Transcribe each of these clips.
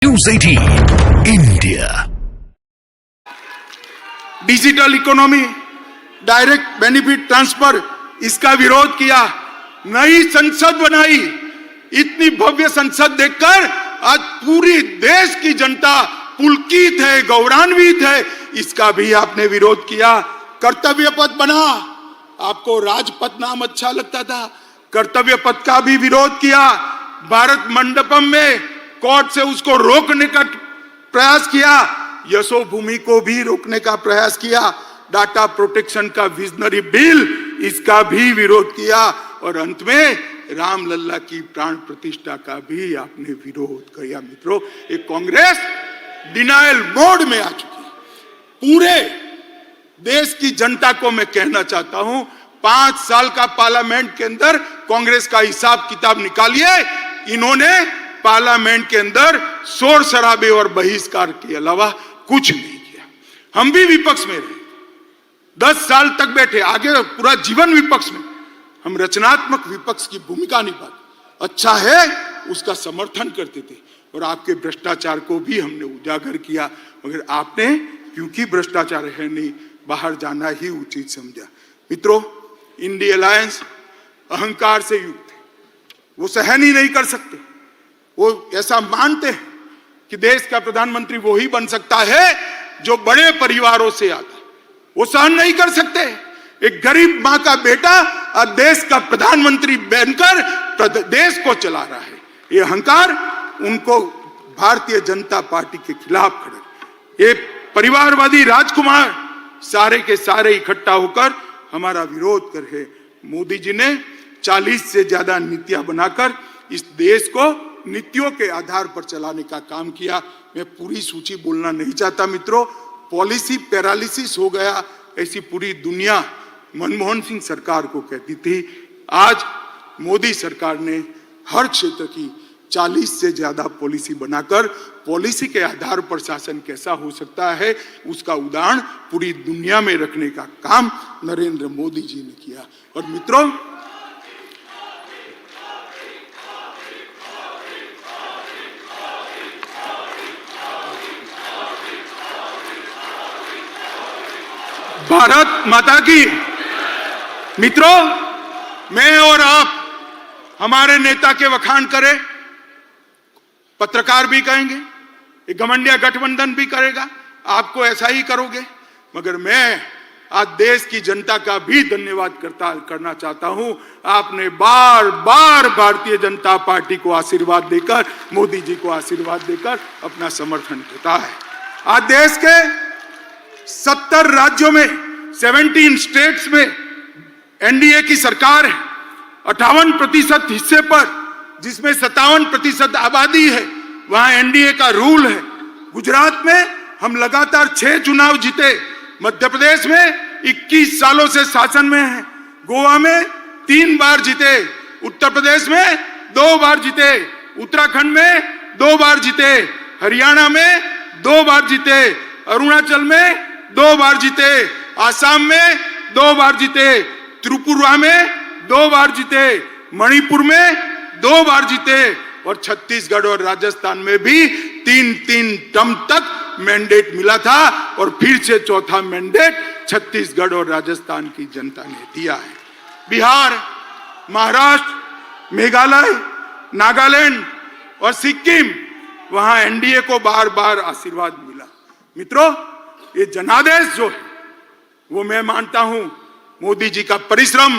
News 18 India। Digital economy, direct benefit transfer, इसका विरोध किया। नई संसद बनाई। इतनी भव्य संसद देखकर आज पूरी देश की जनता पुलकित है, गौरवान्वित है। इसका भी आपने विरोध किया। कर्तव्य पथ बना। आपको राजपथ नाम अच्छा लगता था, कर्तव्य पथ का भी विरोध किया। भारत मंडपम में कोर्ट से उसको रोकने का प्रयास किया। यशोभूमि को भी रोकने का प्रयास किया। डाटा प्रोटेक्शन का विजनरी बिल, इसका भी विरोध किया। और अंत में रामलल्ला की प्राण प्रतिष्ठा का भी आपने विरोध किया। मित्रों, एक कांग्रेस डिनायल मोड में आ चुकी है। पूरे देश की जनता को मैं कहना चाहता हूं, 5 साल का पार्लियामेंट के अंदर कांग्रेस का हिसाब किताब निकालिए। इन्होंने पार्लियामेंट के अंदर शोर शराबे और बहिष्कार के अलावा कुछ नहीं किया। हम भी विपक्ष में रहे, 10 साल तक बैठे, आगे पूरा जीवन विपक्ष में। हम रचनात्मक विपक्ष की भूमिका निभाते, अच्छा है उसका समर्थन करते थे। और आपके भ्रष्टाचार को भी हमने उजागर किया, मगर आपने क्योंकि भ्रष्टाचार है नहीं, बाहर जाना ही उचित समझा। मित्रों, इंडिया अलायंस अहंकार से युक्त है। वो सहन ही नहीं कर सकते। वो ऐसा मानते हैं कि देश का प्रधानमंत्री वो ही बन सकता है जो बड़े परिवारों से आता है। वो सहन नहीं कर सकते एक गरीब मां का बेटा और देश का प्रधानमंत्री बनकर देश को चला रहा है। ये अहंकार उनको भारतीय जनता पार्टी के खिलाफ खड़े। ये परिवारवादी राजकुमार सारे के सारे इकट्ठा होकर हमारा विरोध कर रहे। मोदी जी ने 40 से ज्यादा नीतियां बनाकर इस देश को नीतियों के आधार पर चलाने का काम किया। मैं पूरी सूची बोलना नहीं चाहता मित्रों। पॉलिसी पैरालिसिस हो गया, ऐसी पूरी दुनिया मनमोहन सिंह सरकार को कहती थी। आज मोदी सरकार ने हर क्षेत्र की 40 से ज्यादा पॉलिसी बनाकर पॉलिसी के आधार पर शासन कैसा हो सकता है उसका उदाहरण पूरी दुनिया में रखने का काम नरेंद्र मोदी जी ने किया। और मित्रों, भारत माता की। मित्रों, मैं और आप हमारे नेता के वखान करें, पत्रकार भी कहेंगे, एक घमंडिया गठबंधन भी करेगा, आपको ऐसा ही करोगे। मगर मैं आज देश की जनता का भी धन्यवाद करना चाहता हूं। आपने बार बार भारतीय जनता पार्टी को आशीर्वाद देकर, मोदी जी को आशीर्वाद देकर अपना समर्थन देता है। आज देश के 70 राज्यों में, 17 स्टेट्स में एनडीए की सरकार है। 58% हिस्से पर, जिसमें 57% आबादी है, वहां एनडीए का रूल है। गुजरात में हम लगातार 6 चुनाव जीते। मध्य प्रदेश में 21 सालों से शासन में है। गोवा में 3 बार जीते। उत्तर प्रदेश में 2 बार जीते। उत्तराखंड में 2 बार जीते। हरियाणा में 2 बार जीते। अरुणाचल में 2 बार जीते। आसाम में 2 बार जीते। त्रिपुरा में 2 बार जीते। मणिपुर में 2 बार जीते। और छत्तीसगढ़ और राजस्थान में भी 3-3 टर्म तक मैंडेट मिला था। और फिर से चौथा मैंडेट छत्तीसगढ़ और राजस्थान की जनता ने दिया है। बिहार, महाराष्ट्र, मेघालय, नागालैंड और सिक्किम, वहां एनडीए को बार बार आशीर्वाद मिला। मित्रों, ये जनादेश जो है वो मैं मानता हूं मोदी जी का परिश्रम,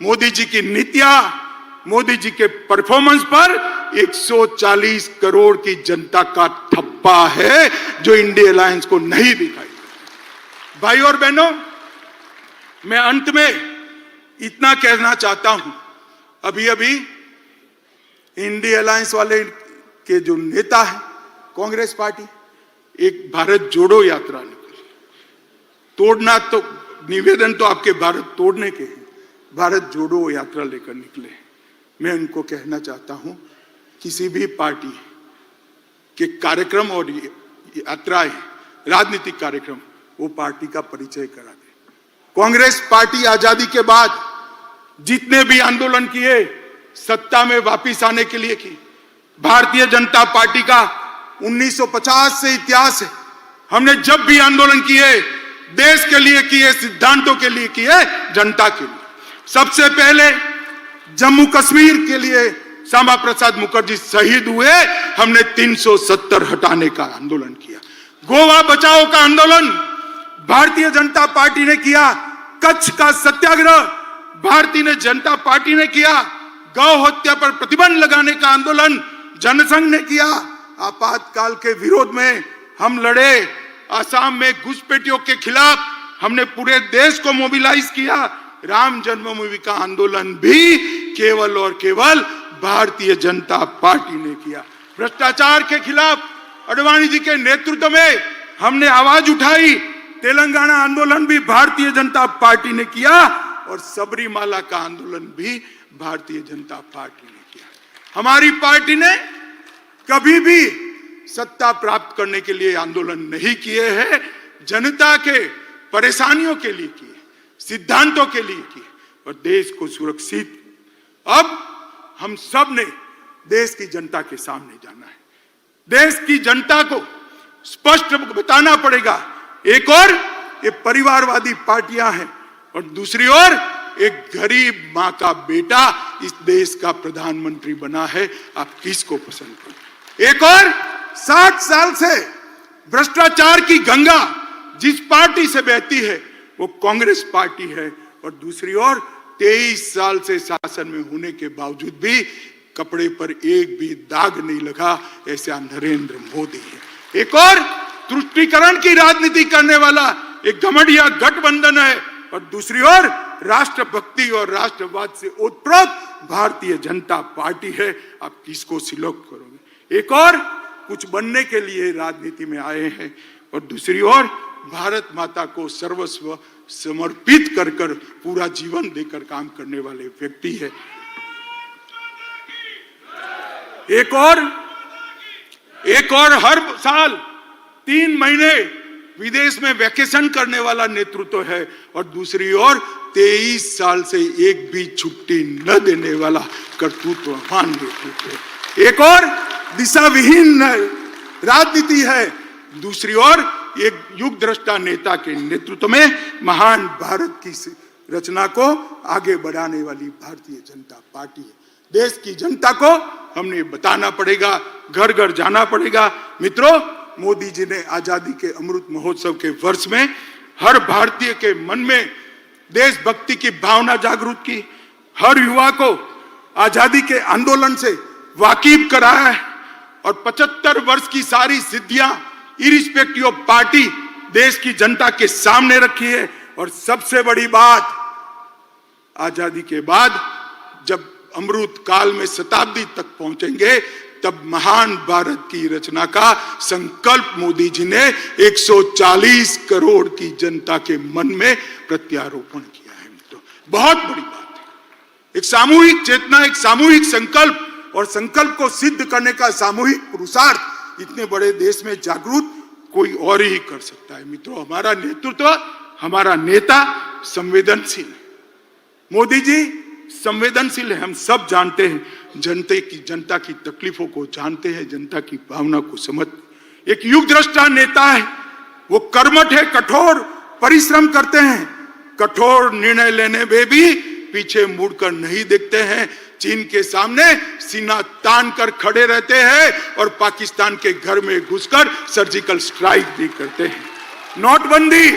मोदी जी की नीतियां, मोदी जी के परफॉर्मेंस पर 140 करोड़ की जनता का ठप्पा है जो इंडिया अलायंस को नहीं दिखाई। भाई और बहनों, मैं अंत में इतना कहना चाहता हूं। अभी अभी इंडिया अलायंस वाले के जो नेता है कांग्रेस पार्टी, एक भारत जोड़ो यात्रा निकली। तोड़ना तो, निवेदन तो आपके भारत तोड़ने के हैं, भारत जोड़ो यात्रा लेकर निकले। मैं उनको कहना चाहता हूं, किसी भी पार्टी के कार्यक्रम और यात्राएं, राजनीतिक कार्यक्रम, वो पार्टी का परिचय करा दे। कांग्रेस पार्टी आजादी के बाद जितने भी आंदोलन किए, सत्ता में वापिस आने के लिए की। भारतीय जनता पार्टी का 1950 से इतिहास है। हमने जब भी आंदोलन किए, देश के लिए किए, सिद्धांतों के लिए किए, जनता के लिए। सबसे पहले जम्मू कश्मीर के लिए श्यामा प्रसाद मुखर्जी शहीद हुए, हमने 370 हटाने का आंदोलन किया। गोवा बचाओ का आंदोलन भारतीय जनता पार्टी ने किया। कच्छ का सत्याग्रह भारतीय जनता पार्टी ने किया। गौ हत्या पर प्रतिबंध लगाने का आंदोलन जनसंघ ने किया। आपातकाल के विरोध में हम लड़े। असम में घुसपैठियों के खिलाफ हमने पूरे देश को मोबिलाइज किया। राम जन्मभूमि का आंदोलन भी केवल और केवल भारतीय जनता पार्टी ने किया। भ्रष्टाचार के खिलाफ अडवाणी जी के नेतृत्व में हमने आवाज उठाई। तेलंगाना आंदोलन भी भारतीय जनता पार्टी ने किया और सबरीमाला का आंदोलन भी भारतीय जनता पार्टी ने किया। हमारी पार्टी ने कभी भी सत्ता प्राप्त करने के लिए आंदोलन नहीं किए हैं, जनता के परेशानियों के लिए किए, सिद्धांतों के लिए किए और देश को सुरक्षित। अब हम सब ने देश की जनता के सामने जाना है। देश की जनता को स्पष्ट बताना पड़ेगा। एक और ये परिवारवादी पार्टियां हैं और दूसरी ओर एक गरीब मां का बेटा इस देश का प्रधानमंत्री बना है। आप किसको पसंद करें? एक और 60 साल से भ्रष्टाचार की गंगा जिस पार्टी से बहती है वो कांग्रेस पार्टी है और दूसरी ओर 23 साल से शासन में होने के बावजूद भी कपड़े पर एक भी दाग नहीं लगा, ऐसा नरेंद्र मोदी है। एक और तुष्टीकरण की राजनीति करने वाला एक घमंडिया गठबंधन है और दूसरी ओर राष्ट्रभक्ति और राष्ट्रवाद से ओतप्रोत भारतीय जनता पार्टी है। आप किसको सिलेक्ट करोगे? एक और कुछ बनने के लिए राजनीति में आए हैं और दूसरी ओर भारत माता को सर्वस्व समर्पित कर कर पूरा जीवन देकर काम करने वाले व्यक्ति है। एक और हर साल 3 महीने विदेश में वैकेशन करने वाला नेतृत्व है और दूसरी ओर 23 साल से एक भी छुट्टी न देने वाला कर्तृत्ववान नेतृत्व है। एक और दिशा विहीन राजनीति है, दूसरी ओर एक युग दृष्टा नेता के नेतृत्व में महान भारत की रचना को आगे बढ़ाने वाली भारतीय जनता पार्टी है। देश की जनता को हमने बताना पड़ेगा, घर घर जाना पड़ेगा। मित्रों, मोदी जी ने आजादी के अमृत महोत्सव के वर्ष में हर भारतीय के मन में देशभक्ति की भावना जागृत की, हर युवा को आजादी के आंदोलन से वाकिफ कराया है और 75 वर्ष की सारी सिद्धियां इरिस्पेक्टिव ऑफ पार्टी देश की जनता के सामने रखी है। और सबसे बड़ी बात, आजादी के बाद जब अमृत काल में शताब्दी तक पहुंचेंगे तब महान भारत की रचना का संकल्प मोदी जी ने 140 करोड़ की जनता के मन में प्रत्यारोपण किया है। तो बहुत बड़ी बात है। एक सामूहिक चेतना, एक सामूहिक संकल्प और संकल्प को सिद्ध करने का सामूहिक पुरुषार्थ इतने बड़े देश में जागरूक कोई और ही कर सकता है। मित्रों, हमारा नेतृत्व, हमारा नेता संवेदनशील है। मोदी जी संवेदनशील है, हम सब जानते हैं। जनता की तकलीफों को जानते हैं, जनता की भावना को समझते। एक युग दृष्टा नेता है, वो कर्मठ है, कठोर परिश्रम करते हैं, कठोर निर्णय लेने में भी पीछे मुड़कर नहीं देखते हैं, चीन के सामने सीना तान कर खड़े रहते हैं और पाकिस्तान के घर में घुसकर सर्जिकल स्ट्राइक भी करते हैं। नोटबंदी,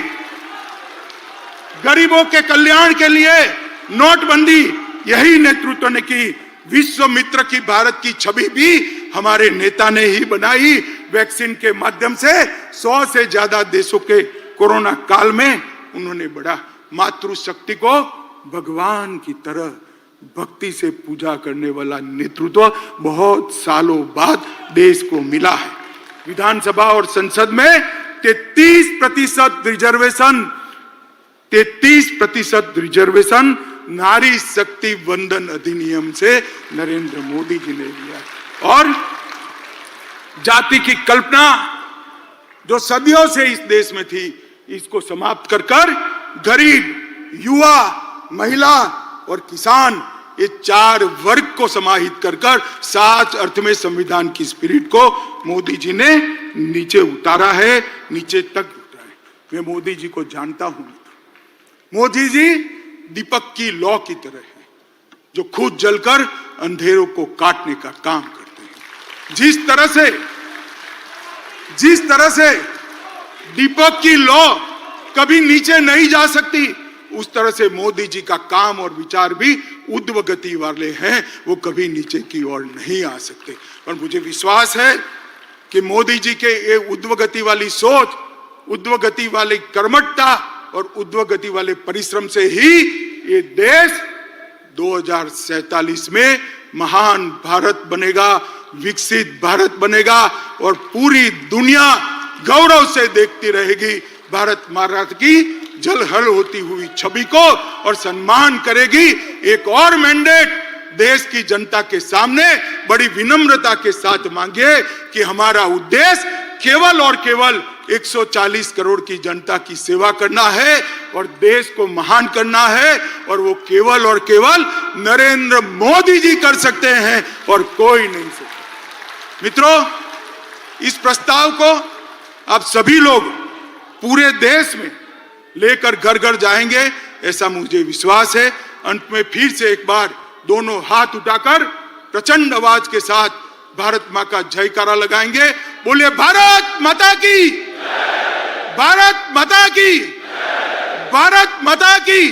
गरीबों के कल्याण के लिए नोटबंदी, यही नेतृत्व ने की। विश्व मित्र की भारत की छवि भी हमारे नेता ने ही बनाई। वैक्सीन के माध्यम से 100 से ज्यादा देशों के कोरोना काल में उन्होंने बढ़ा। मातृशक्ति को भगवान की तरह भक्ति से पूजा करने वाला नेतृत्व बहुत सालों बाद देश को मिला है। विधानसभा और संसद में 33% रिजर्वेशन नारी शक्ति वंदन अधिनियम से नरेंद्र मोदी जी ने लिया। और जाति की कल्पना जो सदियों से इस देश में थी, इसको समाप्त कर गरीब, युवा, महिला और किसान ये 4 वर्ग को समाहित कर कर साच अर्थ में संविधान की स्पिरिट को मोदी जी ने नीचे उतारा है, नीचे तक उतारा है। मैं मोदी जी को जानता हूं। मोदी जी दीपक की लौ की तरह है, जो खुद जलकर अंधेरों को काटने का काम करते हैं। जिस तरह से दीपक की लौ कभी नीचे नहीं जा सकती, उस तरह से मोदी जी का काम और विचार भी ऊर्ध्व गति वाले हैं, वो कभी नीचे की ओर नहीं आ सकते। और मुझे विश्वास है कि मोदी जी के ये ऊर्ध्व गति वाली सोच, ऊर्ध्व गति वाली कर्मठता और ऊर्ध्व गति वाले परिश्रम से ही ये देश 2047 में महान भारत बनेगा, विकसित भारत बनेगा और पूरी दुनिया गौरव से देखती रहेगी भारत माता की जलहल होती हुई छवि को और सम्मान करेगी। एक और मैंडेट देश की जनता के सामने बड़ी विनम्रता के साथ मांगे कि हमारा उद्देश्य केवल और केवल 140 करोड़ की जनता की सेवा करना है और देश को महान करना है, और वो केवल और केवल नरेंद्र मोदी जी कर सकते हैं और कोई नहीं सकता। मित्रों, इस प्रस्ताव को आप सभी लोग पूरे देश में लेकर घर घर जाएंगे, ऐसा मुझे विश्वास है। अंत में फिर से एक बार दोनों हाथ उठाकर प्रचंड आवाज के साथ भारत मां का जयकारा लगाएंगे। बोलिए भारत माता की, भारत माता की, भारत माता की।